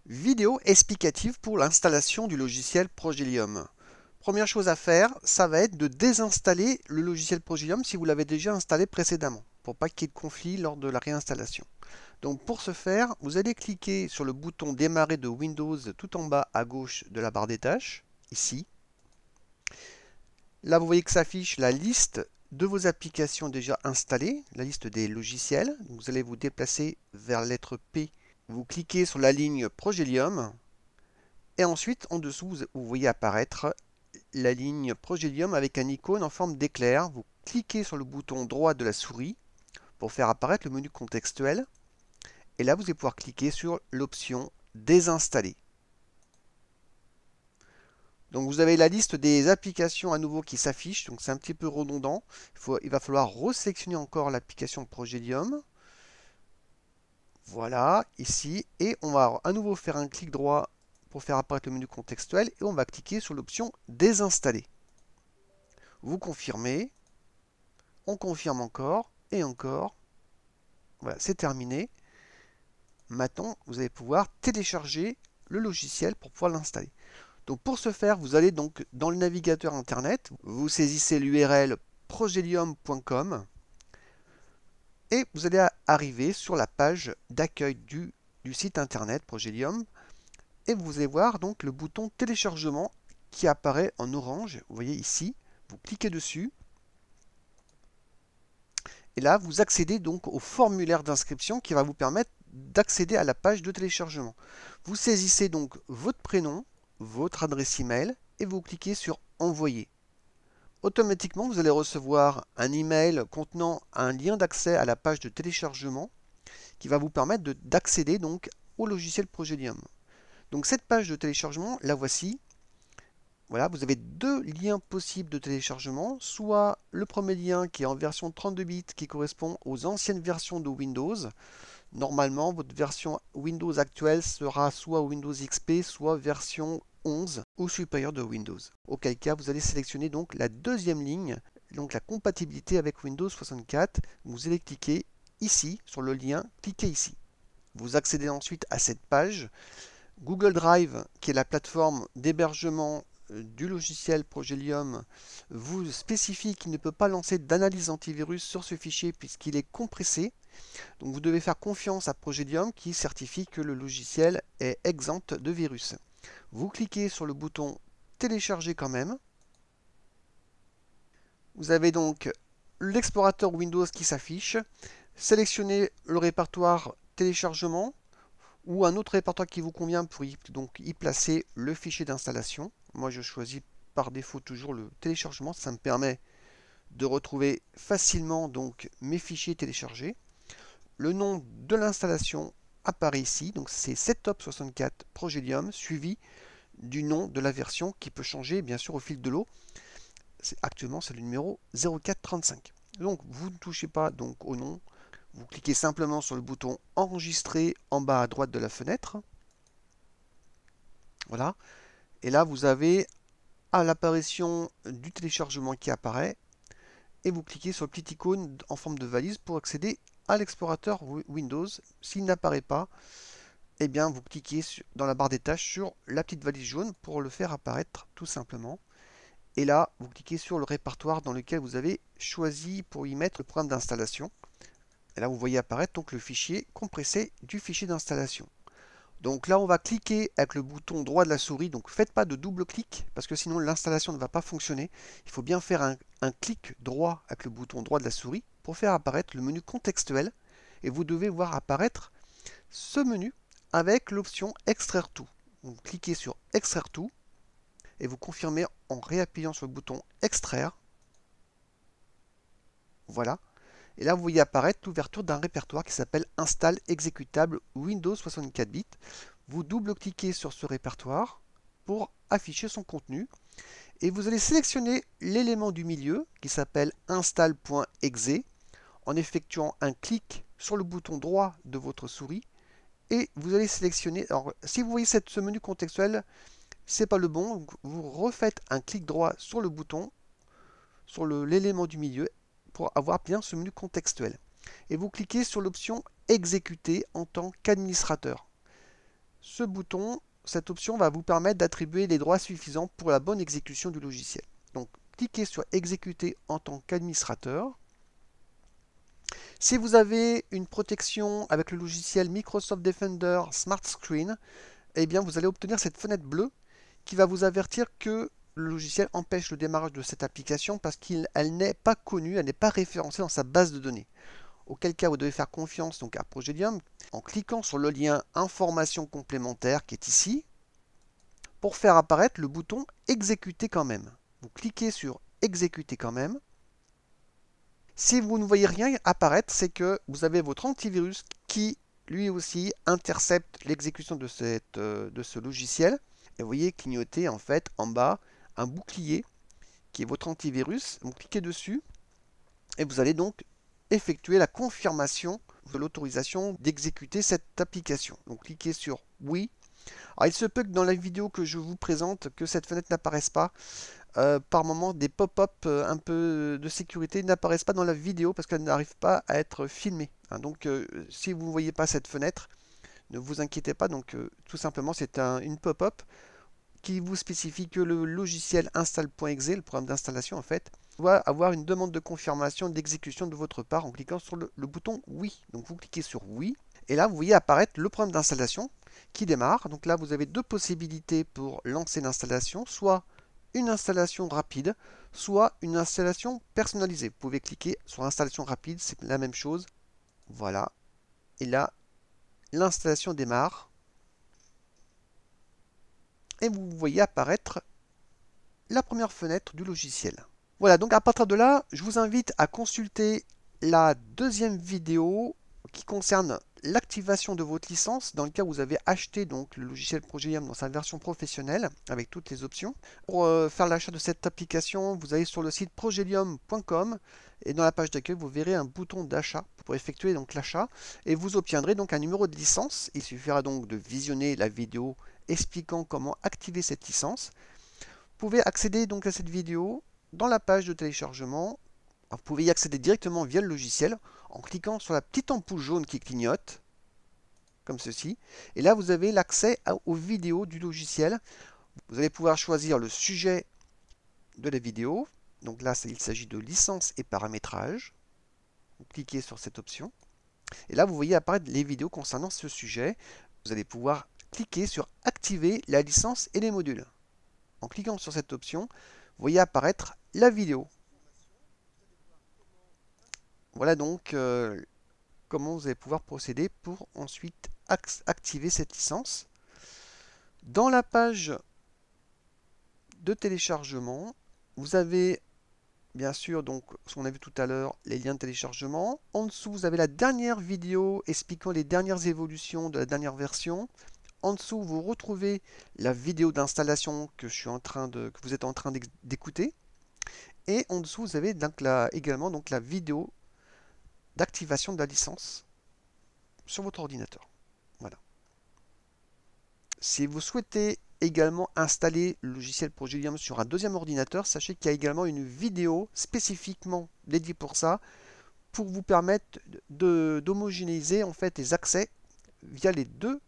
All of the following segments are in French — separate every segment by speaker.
Speaker 1: Vidéo explicative pour l'installation du logiciel Progelium. Première chose à faire, ça va être de désinstaller le logiciel Progelium si vous l'avez déjà installé précédemment, pour pas qu'il y ait de conflit lors de la réinstallation. Donc pour ce faire, vous allez cliquer sur le bouton Démarrer de Windows tout en bas à gauche de la barre des tâches, ici. Là, vous voyez que s'affiche la liste de vos applications déjà installées, la liste des logiciels. Donc, vous allez vous déplacer vers la lettre P. Vous cliquez sur la ligne Progelium. Et ensuite, en dessous, vous voyez apparaître la ligne Progelium avec un icône en forme d'éclair. Vous cliquez sur le bouton droit de la souris pour faire apparaître le menu contextuel. Et là, vous allez pouvoir cliquer sur l'option Désinstaller. Donc vous avez la liste des applications à nouveau qui s'affiche, donc c'est un petit peu redondant. Il va falloir resélectionner encore l'application Progelium. Voilà, ici. Et on va à nouveau faire un clic droit pour faire apparaître le menu contextuel et on va cliquer sur l'option Désinstaller. Vous confirmez, on confirme encore et encore. Voilà, c'est terminé. Maintenant, vous allez pouvoir télécharger le logiciel pour pouvoir l'installer. Donc pour ce faire, vous allez donc dans le navigateur internet, vous saisissez l'URL progelium.com et vous allez arriver sur la page d'accueil du site internet Progelium et vous allez voir donc le bouton téléchargement qui apparaît en orange. Vous voyez ici, vous cliquez dessus et là vous accédez donc au formulaire d'inscription qui va vous permettre d'accéder à la page de téléchargement. Vous saisissez donc votre prénom, votre adresse email et vous cliquez sur envoyer. Automatiquement, vous allez recevoir un email contenant un lien d'accès à la page de téléchargement qui va vous permettre d'accéder donc au logiciel Progelium. Donc cette page de téléchargement, la voici. Voilà, vous avez deux liens possibles de téléchargement, soit le premier lien qui est en version 32 bits qui correspond aux anciennes versions de Windows. Normalement, votre version Windows actuelle sera soit Windows XP, soit version 11 ou supérieure de Windows. Auquel cas, vous allez sélectionner donc la deuxième ligne, donc la compatibilité avec Windows 64. Vous allez cliquer ici sur le lien, cliquez ici. Vous accédez ensuite à cette page. Google Drive, qui est la plateforme d'hébergement du logiciel Progelium, vous spécifie qu'il ne peut pas lancer d'analyse antivirus sur ce fichier puisqu'il est compressé. Donc vous devez faire confiance à Progelium qui certifie que le logiciel est exempt de virus. Vous cliquez sur le bouton télécharger quand même. Vous avez donc l'explorateur Windows qui s'affiche. Sélectionnez le répertoire téléchargement ou un autre répertoire qui vous convient pour y placer le fichier d'installation. Moi je choisis par défaut toujours le téléchargement, ça me permet de retrouver facilement donc mes fichiers téléchargés. Le nom de l'installation apparaît ici, donc c'est Setup64 Progelium suivi du nom de la version qui peut changer bien sûr au fil de l'eau. Actuellement c'est le numéro 0435. Donc vous ne touchez pas donc au nom, vous cliquez simplement sur le bouton enregistrer en bas à droite de la fenêtre. Voilà. Et là vous avez à l'apparition du téléchargement qui apparaît et vous cliquez sur le petit icône en forme de valise pour accéder à l'explorateur Windows. S'il n'apparaît pas, eh bien vous cliquez dans la barre des tâches sur la petite valise jaune pour le faire apparaître tout simplement. Et là, vous cliquez sur le répertoire dans lequel vous avez choisi pour y mettre le programme d'installation. Et là, vous voyez apparaître donc le fichier compressé du fichier d'installation. Donc là, on va cliquer avec le bouton droit de la souris. Donc faites pas de double clic parce que sinon l'installation ne va pas fonctionner. Il faut bien faire un clic droit avec le bouton droit de la souris pour faire apparaître le menu contextuel. Et vous devez voir apparaître ce menu avec l'option extraire tout. Vous cliquez sur extraire tout et vous confirmez en réappuyant sur le bouton extraire. Voilà. Et là, vous voyez apparaître l'ouverture d'un répertoire qui s'appelle Install exécutable Windows 64 bits. Vous double-cliquez sur ce répertoire pour afficher son contenu. Et vous allez sélectionner l'élément du milieu qui s'appelle install.exe en effectuant un clic sur le bouton droit de votre souris. Et vous allez sélectionner, alors si vous voyez ce menu contextuel, c'est pas le bon, vous refaites un clic droit sur le bouton, sur l'élément du milieu, pour avoir bien ce menu contextuel. Et vous cliquez sur l'option exécuter en tant qu'administrateur. ce bouton, cette option va vous permettre d'attribuer les droits suffisants pour la bonne exécution du logiciel. Donc, cliquez sur Exécuter en tant qu'administrateur. Si vous avez une protection avec le logiciel Microsoft Defender Smart Screen, eh bien vous allez obtenir cette fenêtre bleue qui va vous avertir que le logiciel empêche le démarrage de cette application parce qu'elle n'est pas connue, elle n'est pas référencée dans sa base de données. Auquel cas vous devez faire confiance donc à Progelium en cliquant sur le lien Informations complémentaires qui est ici pour faire apparaître le bouton Exécuter quand même. Vous cliquez sur Exécuter quand même. Si vous ne voyez rien apparaître, c'est que vous avez votre antivirus qui lui aussi intercepte l'exécution de ce logiciel. Et vous voyez clignoter en fait en bas un bouclier qui est votre antivirus. Vous cliquez dessus et vous allez donc effectuer la confirmation de l'autorisation d'exécuter cette application. Donc cliquez sur oui. Alors il se peut que dans la vidéo que je vous présente que cette fenêtre n'apparaisse pas. Par moment, des pop-up un peu de sécurité n'apparaissent pas dans la vidéo parce qu'elles n'arrivent pas à être filmées. Hein. Donc si vous ne voyez pas cette fenêtre, ne vous inquiétez pas. Donc tout simplement, c'est une pop-up qui vous spécifie que le logiciel install.exe, le programme d'installation en fait, doit avoir une demande de confirmation d'exécution de votre part en cliquant sur le bouton oui. Donc vous cliquez sur oui et là vous voyez apparaître le programme d'installation qui démarre. Donc là vous avez deux possibilités pour lancer l'installation, soit une installation rapide, soit une installation personnalisée. Vous pouvez cliquer sur installation rapide, c'est la même chose. Voilà. Et là, l'installation démarre. Et vous voyez apparaître la première fenêtre du logiciel. Voilà, donc à partir de là, je vous invite à consulter la deuxième vidéo qui concerne l'activation de votre licence dans le cas où vous avez acheté donc le logiciel Progelium dans sa version professionnelle avec toutes les options. Pour faire l'achat de cette application, vous allez sur le site progelium.com et dans la page d'accueil, vous verrez un bouton d'achat pour effectuer donc l'achat et vous obtiendrez donc un numéro de licence. Il suffira donc de visionner la vidéo expliquant comment activer cette licence. Vous pouvez accéder donc à cette vidéo dans la page de téléchargement. Vous pouvez y accéder directement via le logiciel en cliquant sur la petite ampoule jaune qui clignote, comme ceci. Et là, vous avez l'accès aux vidéos du logiciel. Vous allez pouvoir choisir le sujet de la vidéo. Donc là, il s'agit de licence et paramétrage. Vous cliquez sur cette option. Et là, vous voyez apparaître les vidéos concernant ce sujet. Vous allez pouvoir cliquer sur activer la licence et les modules. En cliquant sur cette option, vous voyez apparaître la vidéo. Voilà donc comment vous allez pouvoir procéder pour ensuite activer cette licence. Dans la page de téléchargement, vous avez bien sûr donc ce qu'on a vu tout à l'heure, les liens de téléchargement. En dessous, vous avez la dernière vidéo expliquant les dernières évolutions de la dernière version. En dessous, vous retrouvez la vidéo d'installation que vous êtes en train d'écouter. Et en dessous, vous avez donc également donc la vidéo d'activation de la licence sur votre ordinateur. Voilà. Si vous souhaitez également installer le logiciel Progelium sur un deuxième ordinateur, sachez qu'il y a également une vidéo spécifiquement dédiée pour ça, pour vous permettre d'homogénéiser en fait les accès via les deux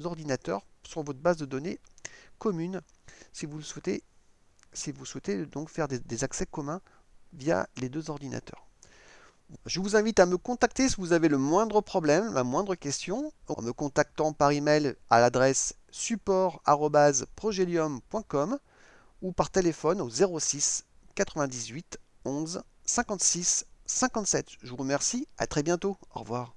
Speaker 1: ordinateurs sur votre base de données commune, si vous le souhaitez, donc faire des accès communs via les deux ordinateurs. Je vous invite à me contacter si vous avez le moindre problème, la moindre question, en me contactant par email à l'adresse support@progelium.com ou par téléphone au 06 98 11 56 57. Je vous remercie, à très bientôt, au revoir.